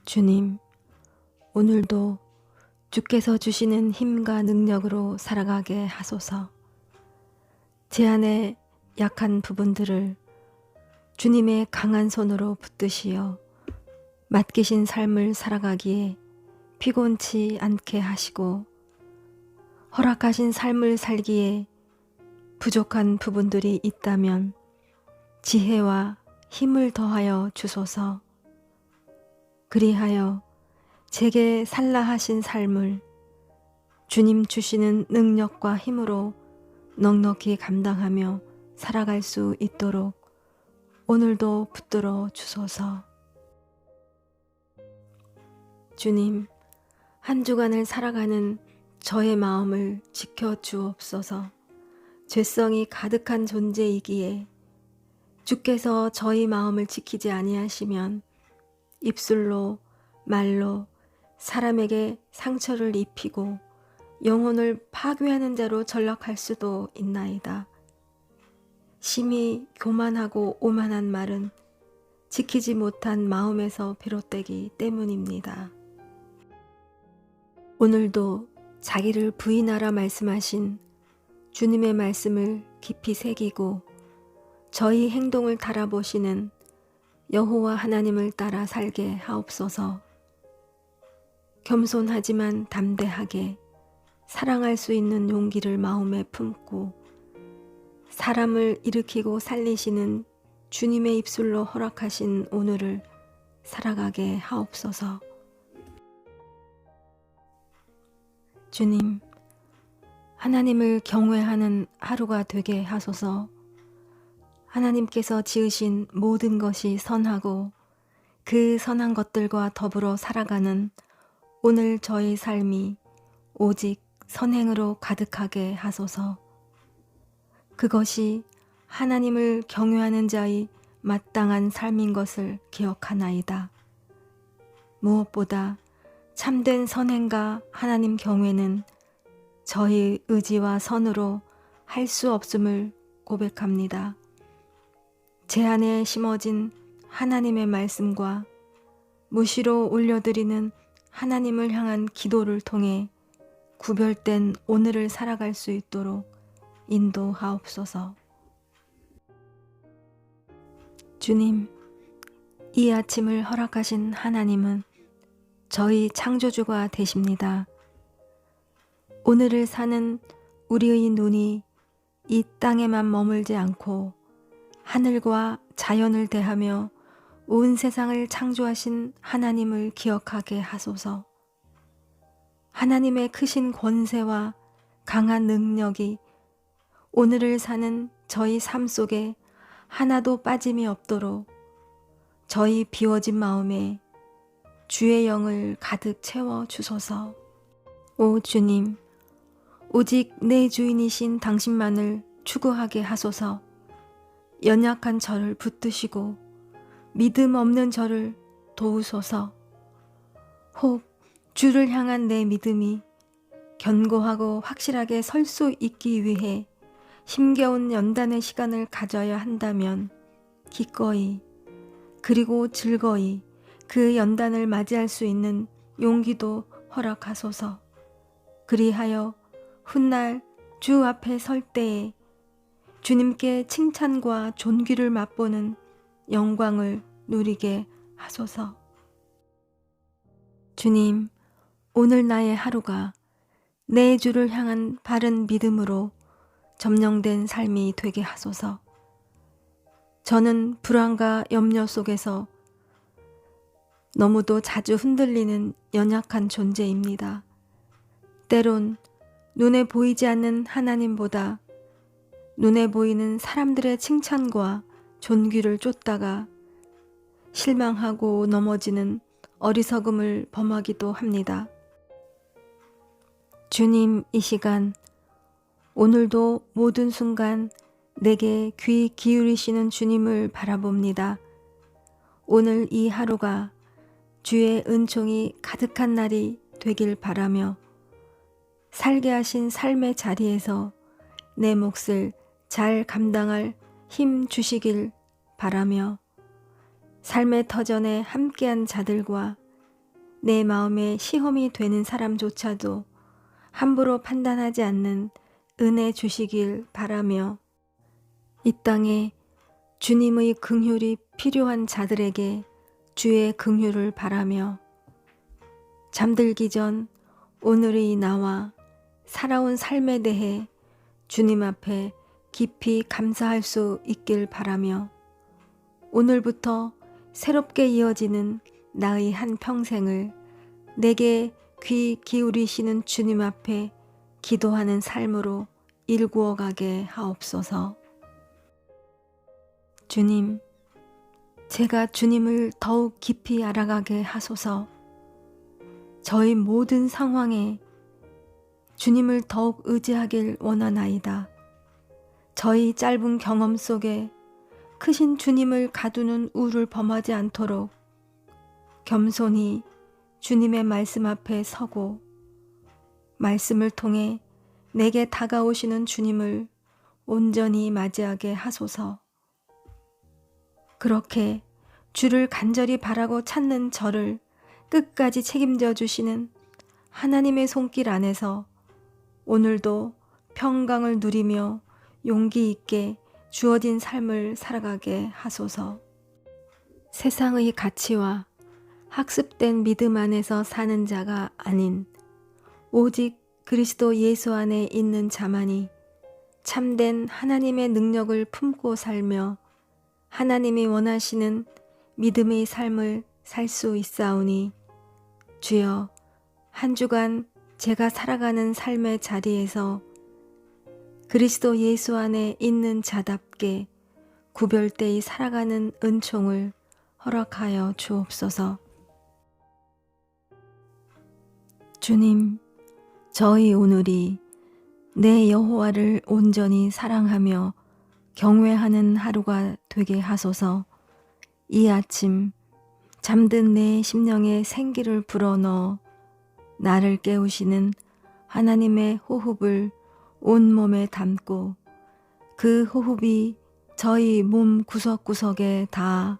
주님, 오늘도 주께서 주시는 힘과 능력으로 살아가게 하소서. 제 안에 약한 부분들을 주님의 강한 손으로 붙드시어 맡기신 삶을 살아가기에 피곤치 않게 하시고, 허락하신 삶을 살기에 부족한 부분들이 있다면 지혜와 힘을 더하여 주소서. 그리하여 제게 살라 하신 삶을 주님 주시는 능력과 힘으로 넉넉히 감당하며 살아갈 수 있도록 오늘도 붙들어 주소서. 주님, 한 주간을 살아가는 저의 마음을 지켜 주옵소서. 죄성이 가득한 존재이기에 주께서 저희 마음을 지키지 아니하시면 입술로 말로 사람에게 상처를 입히고 영혼을 파괴하는 자로 전락할 수도 있나이다. 심히 교만하고 오만한 말은 지키지 못한 마음에서 비롯되기 때문입니다. 오늘도 자기를 부인하라 말씀하신 주님의 말씀을 깊이 새기고 저희 행동을 달아보시는 여호와 하나님을 따라 살게 하옵소서. 겸손하지만 담대하게 사랑할 수 있는 용기를 마음에 품고 사람을 일으키고 살리시는 주님의 입술로 허락하신 오늘을 살아가게 하옵소서. 주님, 하나님을 경외하는 하루가 되게 하소서. 하나님께서 지으신 모든 것이 선하고 그 선한 것들과 더불어 살아가는 오늘 저의 삶이 오직 선행으로 가득하게 하소서. 그것이 하나님을 경외하는 자의 마땅한 삶인 것을 기억하나이다. 무엇보다 참된 선행과 하나님 경외는 저의 의지와 선으로 할 수 없음을 고백합니다. 제 안에 심어진 하나님의 말씀과 무시로 올려드리는 하나님을 향한 기도를 통해 구별된 오늘을 살아갈 수 있도록 인도하옵소서. 주님, 이 아침을 허락하신 하나님은 저희 창조주가 되십니다. 오늘을 사는 우리의 눈이 이 땅에만 머물지 않고 하늘과 자연을 대하며 온 세상을 창조하신 하나님을 기억하게 하소서. 하나님의 크신 권세와 강한 능력이 오늘을 사는 저희 삶 속에 하나도 빠짐이 없도록 저희 비워진 마음에 주의 영을 가득 채워 주소서. 오 주님, 오직 내 주인이신 당신만을 추구하게 하소서. 연약한 저를 붙드시고 믿음 없는 저를 도우소서. 혹 주를 향한 내 믿음이 견고하고 확실하게 설 수 있기 위해 힘겨운 연단의 시간을 가져야 한다면 기꺼이 그리고 즐거이 그 연단을 맞이할 수 있는 용기도 허락하소서. 그리하여 훗날 주 앞에 설 때에 주님께 칭찬과 존귀를 맛보는 영광을 누리게 하소서. 주님, 오늘 나의 하루가 내 주를 향한 바른 믿음으로 점령된 삶이 되게 하소서. 저는 불안과 염려 속에서 너무도 자주 흔들리는 연약한 존재입니다. 때론 눈에 보이지 않는 하나님보다 눈에 보이는 사람들의 칭찬과 존귀를 쫓다가 실망하고 넘어지는 어리석음을 범하기도 합니다. 주님, 이 시간 오늘도 모든 순간 내게 귀 기울이시는 주님을 바라봅니다. 오늘 이 하루가 주의 은총이 가득한 날이 되길 바라며 살게 하신 삶의 자리에서 내 몫을 잘 감당할 힘 주시길 바라며 삶의 터전에 함께한 자들과 내 마음에 시험이 되는 사람조차도 함부로 판단하지 않는 은혜 주시길 바라며 이 땅에 주님의 긍휼이 필요한 자들에게 주의 긍휼을 바라며 잠들기 전 오늘의 나와 살아온 삶에 대해 주님 앞에 깊이 감사할 수 있길 바라며 오늘부터 새롭게 이어지는 나의 한 평생을 내게 귀 기울이시는 주님 앞에 기도하는 삶으로 일구어 가게 하옵소서. 주님, 제가 주님을 더욱 깊이 알아가게 하소서. 저의 모든 상황에 주님을 더욱 의지하길 원하나이다. 저희 짧은 경험 속에 크신 주님을 가두는 우를 범하지 않도록 겸손히 주님의 말씀 앞에 서고 말씀을 통해 내게 다가오시는 주님을 온전히 맞이하게 하소서. 그렇게 주를 간절히 바라고 찾는 저를 끝까지 책임져 주시는 하나님의 손길 안에서 오늘도 평강을 누리며 용기 있게 주어진 삶을 살아가게 하소서. 세상의 가치와 학습된 믿음 안에서 사는 자가 아닌 오직 그리스도 예수 안에 있는 자만이 참된 하나님의 능력을 품고 살며 하나님이 원하시는 믿음의 삶을 살 수 있사오니 주여, 한 주간 제가 살아가는 삶의 자리에서 그리스도 예수 안에 있는 자답게 구별되이 살아가는 은총을 허락하여 주옵소서. 주님, 저희 오늘이 내 여호와를 온전히 사랑하며 경외하는 하루가 되게 하소서. 이 아침 잠든 내 심령에 생기를 불어넣어 나를 깨우시는 하나님의 호흡을 온몸에 담고 그 호흡이 저희 몸 구석구석에 닿아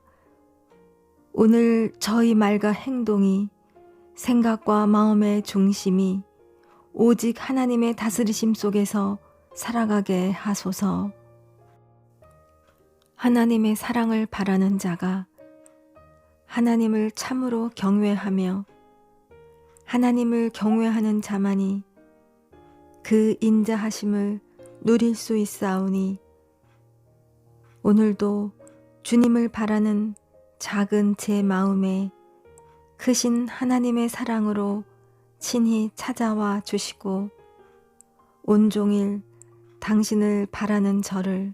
오늘 저희 말과 행동이 생각과 마음의 중심이 오직 하나님의 다스리심 속에서 살아가게 하소서. 하나님의 사랑을 바라는 자가 하나님을 참으로 경외하며 하나님을 경외하는 자만이 그 인자하심을 누릴 수 있사오니 오늘도 주님을 바라는 작은 제 마음에 크신 하나님의 사랑으로 친히 찾아와 주시고 온종일 당신을 바라는 저를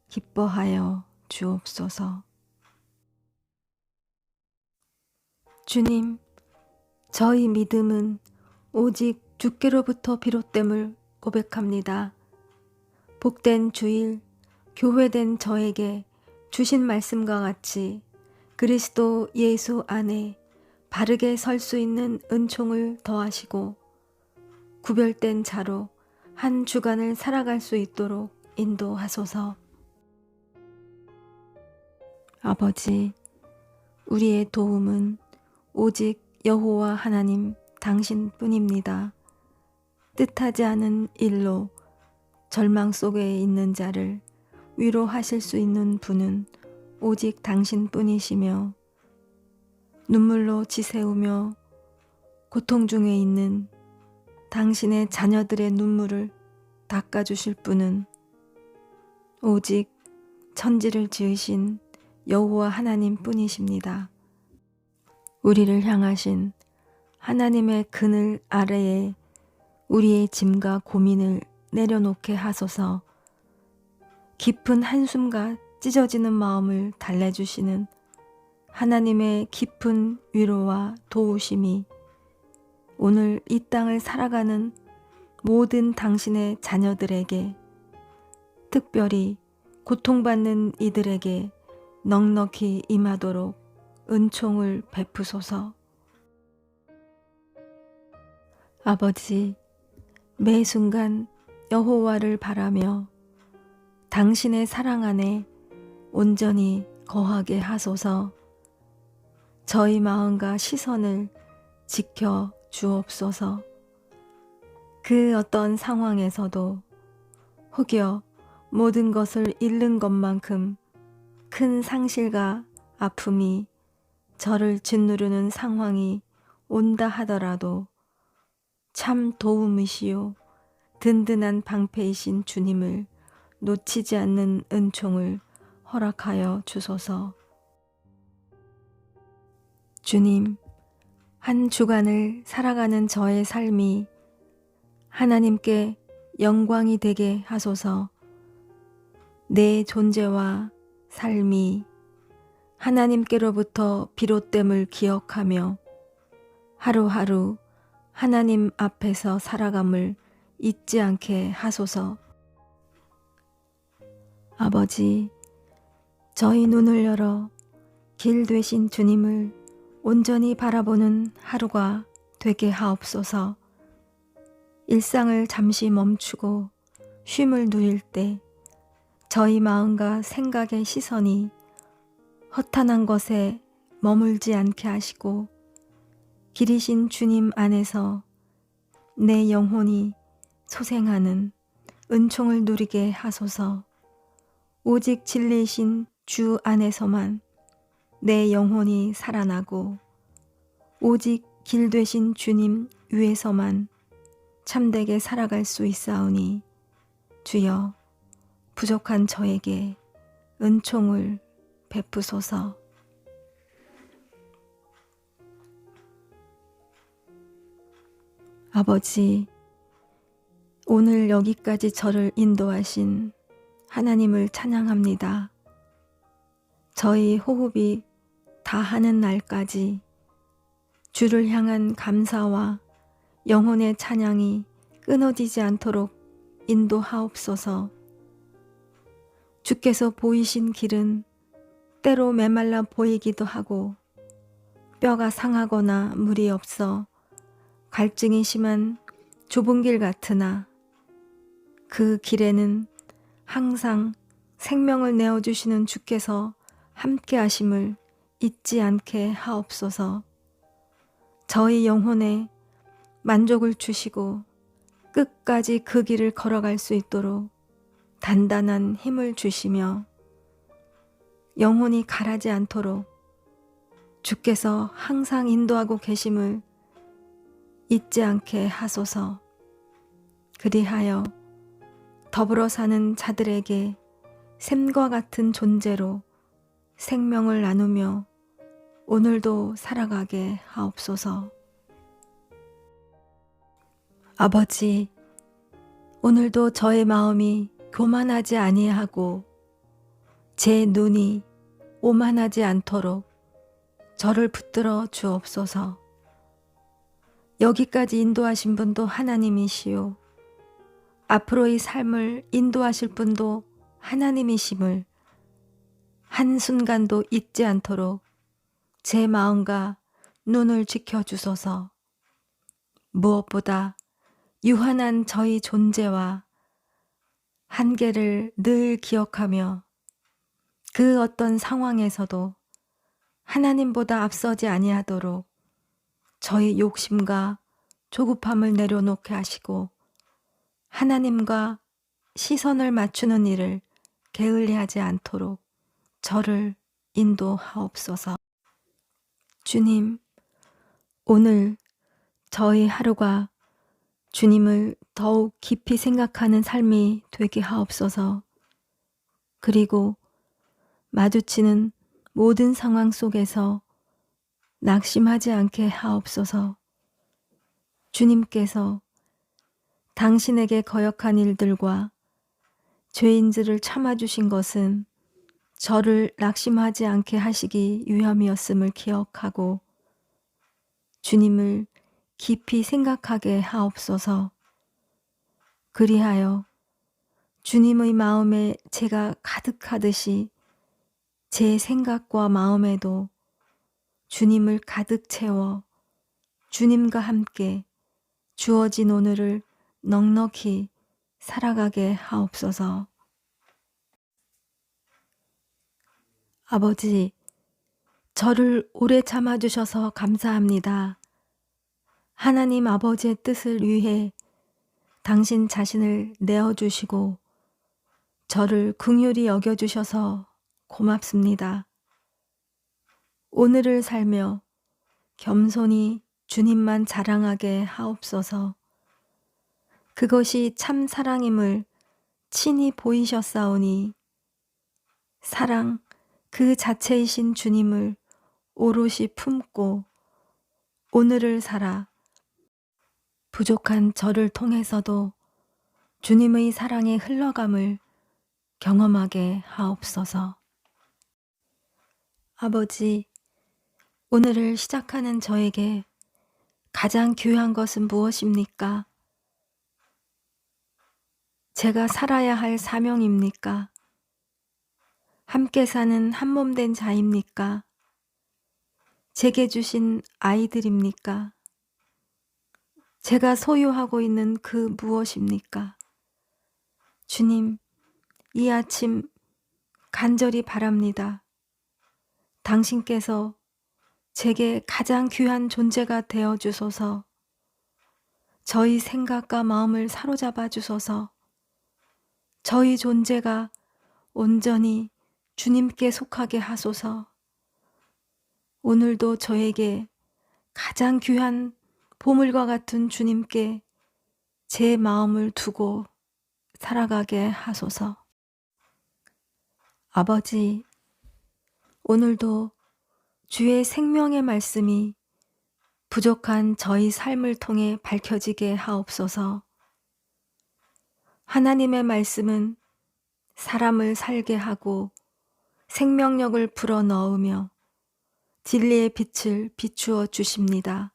기뻐하여 주옵소서. 주님, 저희 믿음은 오직 주께로부터 비롯됨을 고백합니다. 복된 주일, 교회된 저에게 주신 말씀과 같이 그리스도 예수 안에 바르게 설 수 있는 은총을 더하시고 구별된 자로 한 주간을 살아갈 수 있도록 인도하소서. 아버지, 우리의 도움은 오직 여호와 하나님 당신뿐입니다. 뜻하지 않은 일로 절망 속에 있는 자를 위로하실 수 있는 분은 오직 당신뿐이시며 눈물로 지새우며 고통 중에 있는 당신의 자녀들의 눈물을 닦아주실 분은 오직 천지를 지으신 여호와 하나님 뿐이십니다. 우리를 향하신 하나님의 그늘 아래에 우리의 짐과 고민을 내려놓게 하소서. 깊은 한숨과 찢어지는 마음을 달래주시는 하나님의 깊은 위로와 도우심이 오늘 이 땅을 살아가는 모든 당신의 자녀들에게, 특별히 고통받는 이들에게 넉넉히 임하도록 은총을 베푸소서. 아버지, 매 순간 여호와를 바라며 당신의 사랑 안에 온전히 거하게 하소서. 저희 마음과 시선을 지켜 주옵소서. 그 어떤 상황에서도 혹여 모든 것을 잃는 것만큼 큰 상실과 아픔이 저를 짓누르는 상황이 온다 하더라도 참 도움이시요 든든한 방패이신 주님을 놓치지 않는 은총을 허락하여 주소서. 주님, 한 주간을 살아가는 저의 삶이 하나님께 영광이 되게 하소서. 내 존재와 삶이 하나님께로부터 비롯됨을 기억하며 하루하루 하나님 앞에서 살아감을 잊지 않게 하소서. 아버지, 저희 눈을 열어 길 되신 주님을 온전히 바라보는 하루가 되게 하옵소서. 일상을 잠시 멈추고 쉼을 누릴 때 저희 마음과 생각의 시선이 허탄한 것에 머물지 않게 하시고 길이신 주님 안에서 내 영혼이 소생하는 은총을 누리게 하소서. 오직 진리이신 주 안에서만 내 영혼이 살아나고 오직 길 되신 주님 위에서만 참되게 살아갈 수 있사오니 주여 부족한 저에게 은총을 베푸소서. 아버지, 오늘 여기까지 저를 인도하신 하나님을 찬양합니다. 저희 호흡이 다하는 날까지 주를 향한 감사와 영혼의 찬양이 끊어지지 않도록 인도하옵소서. 주께서 보이신 길은 때로 메말라 보이기도 하고 뼈가 상하거나 물이 없어 갈증이 심한 좁은 길 같으나 그 길에는 항상 생명을 내어주시는 주께서 함께 하심을 잊지 않게 하옵소서. 저희 영혼에 만족을 주시고 끝까지 그 길을 걸어갈 수 있도록 단단한 힘을 주시며 영혼이 가라지 않도록 주께서 항상 인도하고 계심을 잊지 않게 하소서. 그리하여 더불어 사는 자들에게 샘과 같은 존재로 생명을 나누며 오늘도 살아가게 하옵소서. 아버지, 오늘도 저의 마음이 교만하지 아니하고 제 눈이 오만하지 않도록 저를 붙들어 주옵소서. 여기까지 인도하신 분도 하나님이시요 앞으로의 삶을 인도하실 분도 하나님이심을 한순간도 잊지 않도록 제 마음과 눈을 지켜주소서. 무엇보다 유한한 저희 존재와 한계를 늘 기억하며 그 어떤 상황에서도 하나님보다 앞서지 아니하도록 저희 욕심과 조급함을 내려놓게 하시고 하나님과 시선을 맞추는 일을 게을리하지 않도록 저를 인도하옵소서. 주님, 오늘 저희 하루가 주님을 더욱 깊이 생각하는 삶이 되게 하옵소서. 그리고 마주치는 모든 상황 속에서 낙심하지 않게 하옵소서. 주님께서 당신에게 거역한 일들과 죄인들을 참아주신 것은 저를 낙심하지 않게 하시기 위함이었음을 기억하고 주님을 깊이 생각하게 하옵소서. 그리하여 주님의 마음에 제가 가득하듯이 제 생각과 마음에도 주님을 가득 채워 주님과 함께 주어진 오늘을 넉넉히 살아가게 하옵소서. 아버지, 저를 오래 참아주셔서 감사합니다. 하나님 아버지의 뜻을 위해 당신 자신을 내어주시고 저를 긍휼히 여겨주셔서 고맙습니다. 오늘을 살며 겸손히 주님만 자랑하게 하옵소서. 그것이 참 사랑임을 친히 보이셨사오니 사랑 그 자체이신 주님을 오롯이 품고 오늘을 살아 부족한 저를 통해서도 주님의 사랑의 흘러감을 경험하게 하옵소서. 아버지, 오늘을 시작하는 저에게 가장 귀한 것은 무엇입니까? 제가 살아야 할 사명입니까? 함께 사는 한몸된 자입니까? 제게 주신 아이들입니까? 제가 소유하고 있는 그 무엇입니까? 주님, 이 아침 간절히 바랍니다. 당신께서 제게 가장 귀한 존재가 되어 주소서. 저희 생각과 마음을 사로잡아 주소서. 저희 존재가 온전히 주님께 속하게 하소서. 오늘도 저에게 가장 귀한 보물과 같은 주님께 제 마음을 두고 살아가게 하소서. 아버지, 오늘도 주의 생명의 말씀이 부족한 저희 삶을 통해 밝혀지게 하옵소서. 하나님의 말씀은 사람을 살게 하고 생명력을 불어넣으며 진리의 빛을 비추어 주십니다.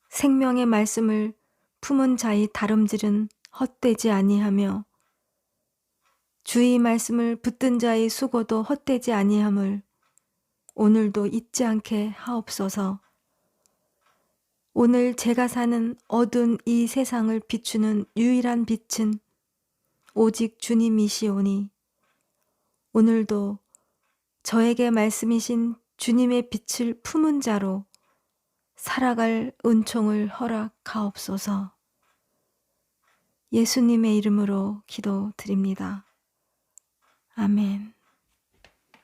생명의 말씀을 품은 자의 다름질은 헛되지 아니하며 주의 말씀을 붙든 자의 수고도 헛되지 아니함을 오늘도 잊지 않게 하옵소서. 오늘 제가 사는 어두운 이 세상을 비추는 유일한 빛은 오직 주님이시오니 오늘도 저에게 말씀이신 주님의 빛을 품은 자로 살아갈 은총을 허락하옵소서. 예수님의 이름으로 기도드립니다. 아멘.